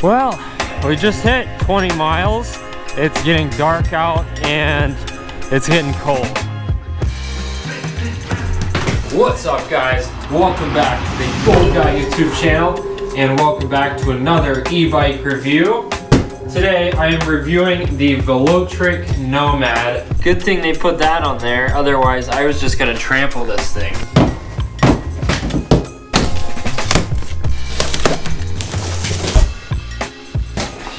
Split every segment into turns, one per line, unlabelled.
Well, we just hit 20 miles. It's getting dark out and it's getting cold. What's up, guys? Welcome back to the Gold Guy YouTube channel and welcome back to another e-bike review. Today I am reviewing the Velotric Nomad. Good thing they put that on there, otherwise I was just gonna trample this thing.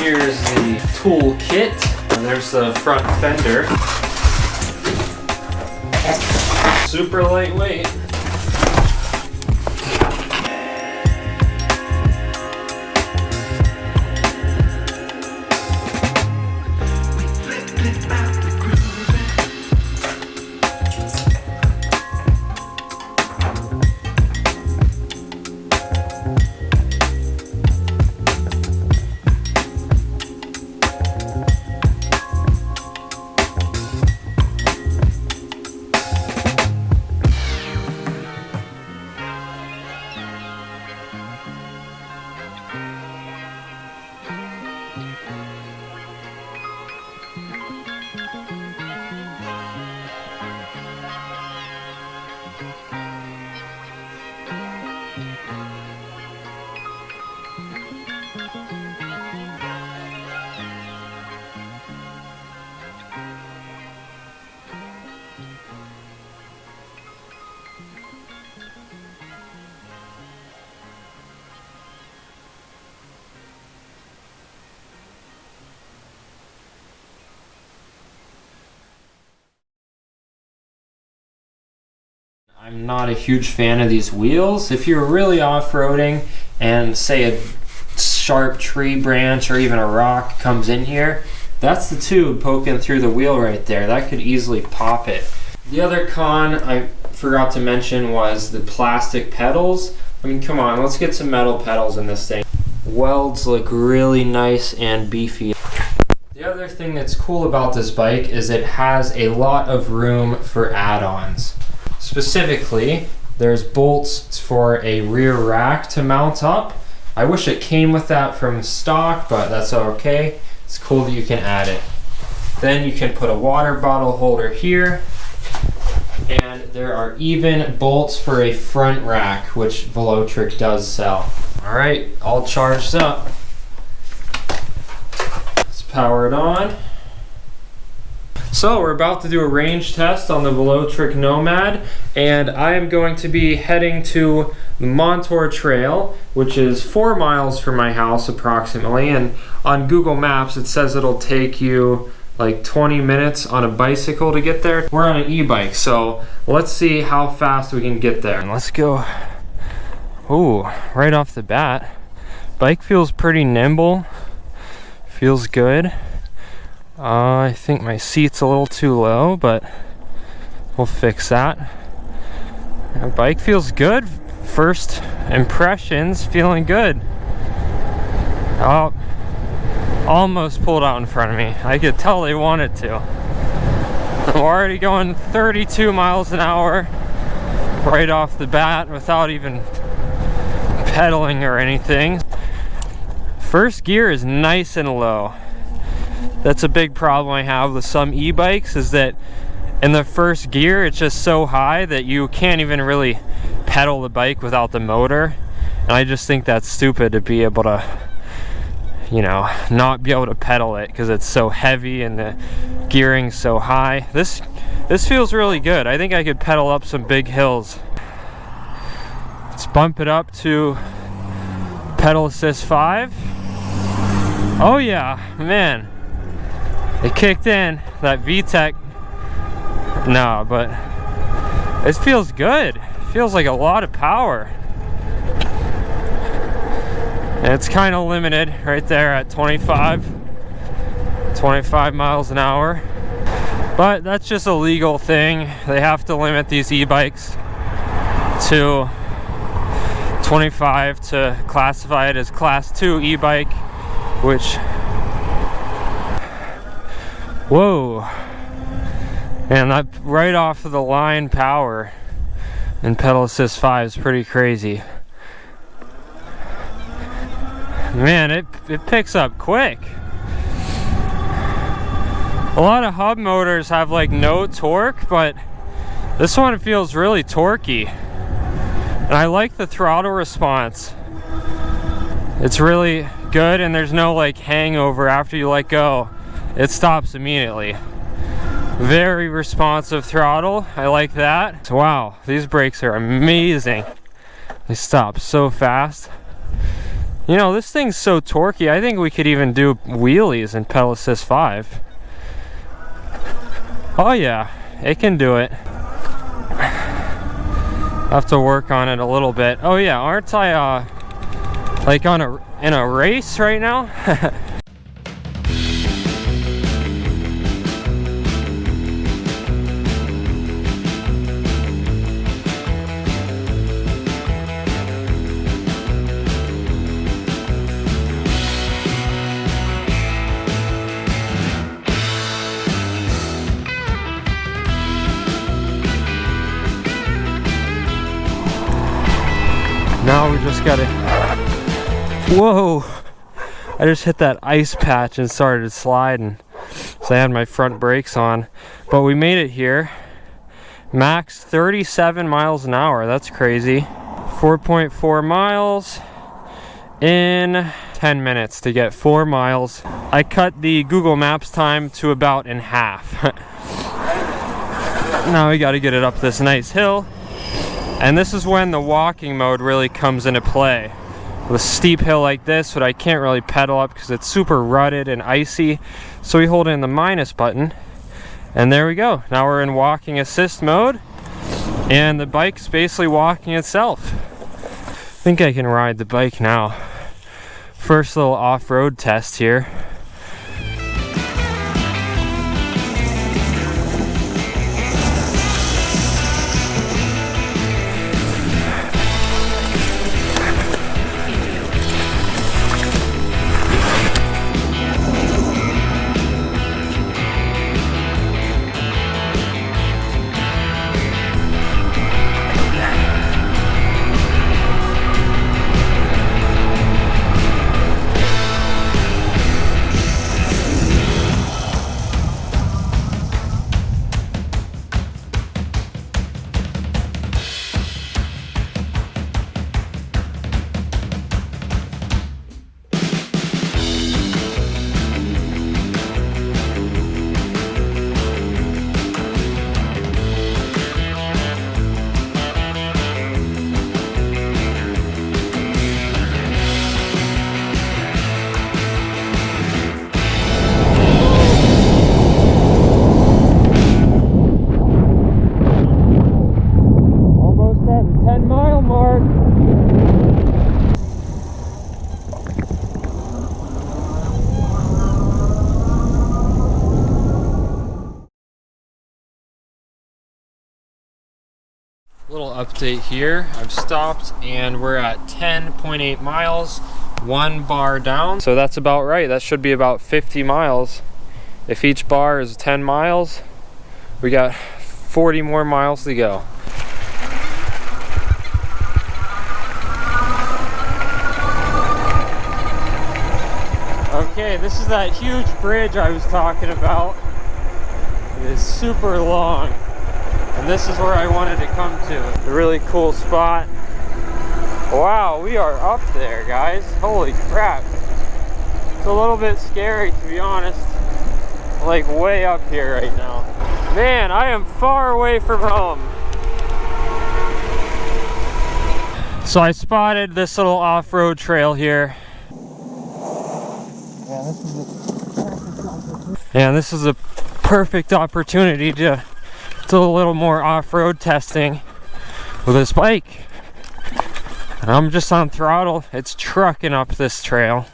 Here's the tool kit, and there's the front fender. Super lightweight. I'm not a huge fan of these wheels. If you're really off-roading and say a sharp tree branch or even a rock comes in here, that's the tube poking through the wheel right there. That could easily pop it. The other con I forgot to mention was the plastic pedals. I mean, come on, let's get some metal pedals in this thing. Welds look really nice and beefy. The other thing that's cool about this bike is it has a lot of room for add-ons. Specifically, there's bolts for a rear rack to mount up. I wish it came with that from stock, but that's okay. It's cool that you can add it. Then you can put a water bottle holder here, and there are even bolts for a front rack, which Velotric does sell. All right, all charged up. Let's power it on. So we're about to do a range test on the Velotric Nomad, and I am going to be heading to the Montour Trail, which is 4 miles from my house approximately, and on Google Maps it says it'll take you like 20 minutes on a bicycle to get there. We're on an e-bike, so let's see how fast we can get there. And let's go. Ooh, right off the bat, bike feels pretty nimble, feels good. I think my seat's a little too low, but we'll fix that. The bike feels good. First impressions, feeling good. Oh, almost pulled out in front of me. I could tell they wanted to. I'm already going 32 miles an hour right off the bat without even pedaling or anything. First gear is nice and low. That's a big problem I have with some e-bikes, is that in the first gear it's just so high that you can't even really pedal the bike without the motor. And I just think that's stupid to be able to, you know, not be able to pedal it because it's so heavy and the gearing's so high. This feels really good. I think I could pedal up some big hills. Let's bump it up to pedal assist 5. Oh yeah, man. It kicked in, that VTEC. No, but it feels good. It feels like a lot of power. And it's kind of limited right there at 25 miles an hour. But that's just a legal thing. They have to limit these e-bikes to 25 to classify it as class 2 e-bike, which, whoa, and that right off of the line power in pedal assist 5 is pretty crazy. Man, it picks up quick. A lot of hub motors have like no torque, but this one feels really torquey. And I like the throttle response. It's really good, and there's no like hangover after you let go. It stops immediately. Very responsive throttle. I like that. Wow, these brakes are amazing. They stop so fast. You know, this thing's so torquey, I think we could even do wheelies in pedal assist 5. Oh yeah, it can do it. I'll have to work on it a little bit. Oh yeah, aren't I like in a race right now? Now we just gotta, whoa, I just hit that ice patch and started sliding. So I had my front brakes on, but we made it here. Max 37 miles an hour, that's crazy. 4.4 miles in 10 minutes to get 4 miles. I cut the Google Maps time to about in half. Now we gotta get it up this nice hill. And this is when the walking mode really comes into play. With a steep hill like this, but I can't really pedal up because it's super rutted and icy. So we hold in the minus button, and there we go. Now we're in walking assist mode, and the bike's basically walking itself. I think I can ride the bike now. First little off-road test here. Little update here. I've stopped and we're at 10.8 miles, 1 bar down. So that's about right. That should be about 50 miles. If each bar is 10 miles, we got 40 more miles to go. Okay, this is that huge bridge I was talking about. It is super long. And this is where I wanted to come to. A really cool spot. Wow, we are up there, guys. Holy crap. It's a little bit scary, to be honest. Like way up here right now. Man, I am far away from home. So I spotted this little off-road trail here. Yeah, this is a perfect opportunity to do a little more off-road testing with this bike. And I'm just on throttle. It's trucking up this trail.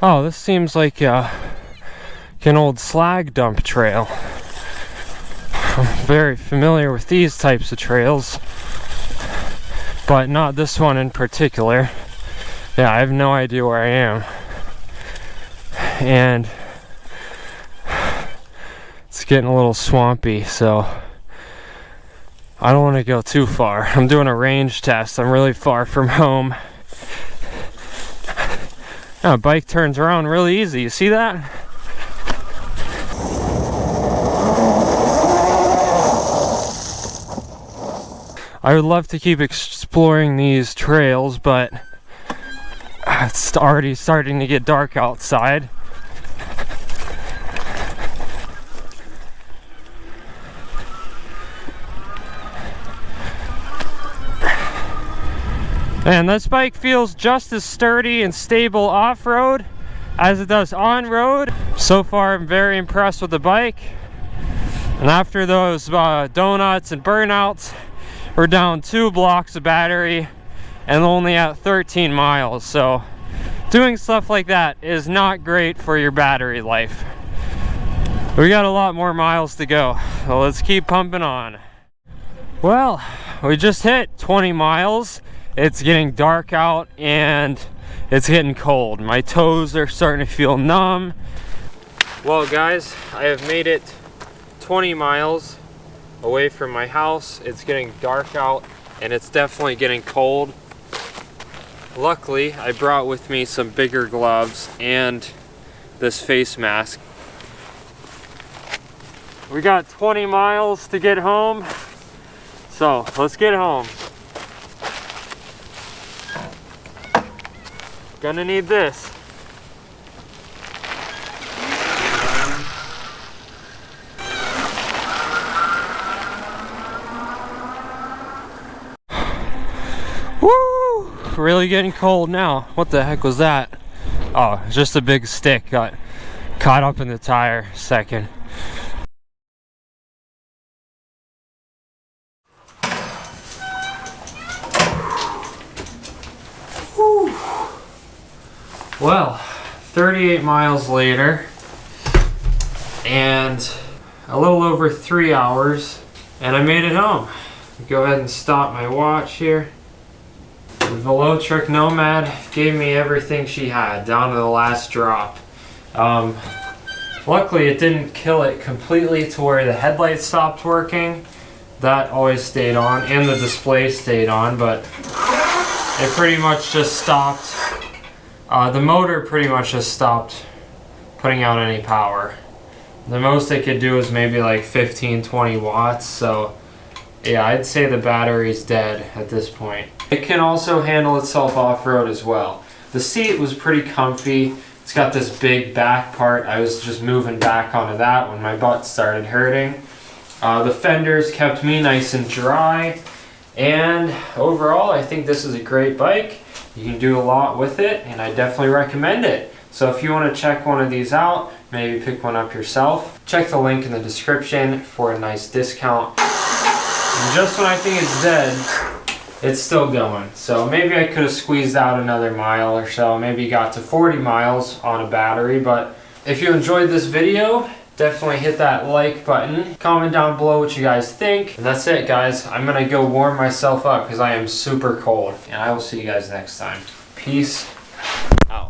Oh, this seems like an old slag dump trail. I'm very familiar with these types of trails, but not this one in particular. Yeah, I have no idea where I am. And it's getting a little swampy, so I don't want to go too far. I'm doing a range test. I'm really far from home. Oh, bike turns around really easy. You see that? I would love to keep exploring these trails, but it's already starting to get dark outside. And this bike feels just as sturdy and stable off-road as it does on-road. So far, I'm very impressed with the bike. And after those donuts and burnouts, we're down 2 blocks of battery and only at 13 miles. So doing stuff like that is not great for your battery life. We got a lot more miles to go, so let's keep pumping on. Well, we just hit 20 miles. It's getting dark out and it's getting cold. My toes are starting to feel numb. Well guys, I have made it 20 miles away from my house. It's getting dark out and it's definitely getting cold. Luckily, I brought with me some bigger gloves and this face mask. We got 20 miles to get home, so let's get home. Gonna need this. Woo! Really getting cold now. What the heck was that? Oh, just a big stick got caught up in the tire. Second. Whew. Well, 38 miles later and a little over 3 hours and I made it home. Go ahead and stop my watch here. The Velotric Nomad gave me everything she had down to the last drop. Luckily it didn't kill it completely to where the headlights stopped working. That always stayed on and the display stayed on, but it pretty much just stopped. The motor pretty much just stopped putting out any power. The most it could do was maybe like 15-20 watts, so yeah, I'd say the battery's dead at this point. It can also handle itself off-road as well. The seat was pretty comfy. It's got this big back part. I was just moving back onto that when my butt started hurting. The fenders kept me nice and dry. And overall, I think this is a great bike. You can do a lot with it, and I definitely recommend it. So if you want to check one of these out, maybe pick one up yourself, check the link in the description for a nice discount. And just when I think it's dead, it's still going. So maybe I could have squeezed out another mile or so, maybe got to 40 miles on a battery. But if you enjoyed this video, definitely hit that like button. Comment down below what you guys think. And that's it, guys. I'm gonna go warm myself up because I am super cold. And I will see you guys next time. Peace.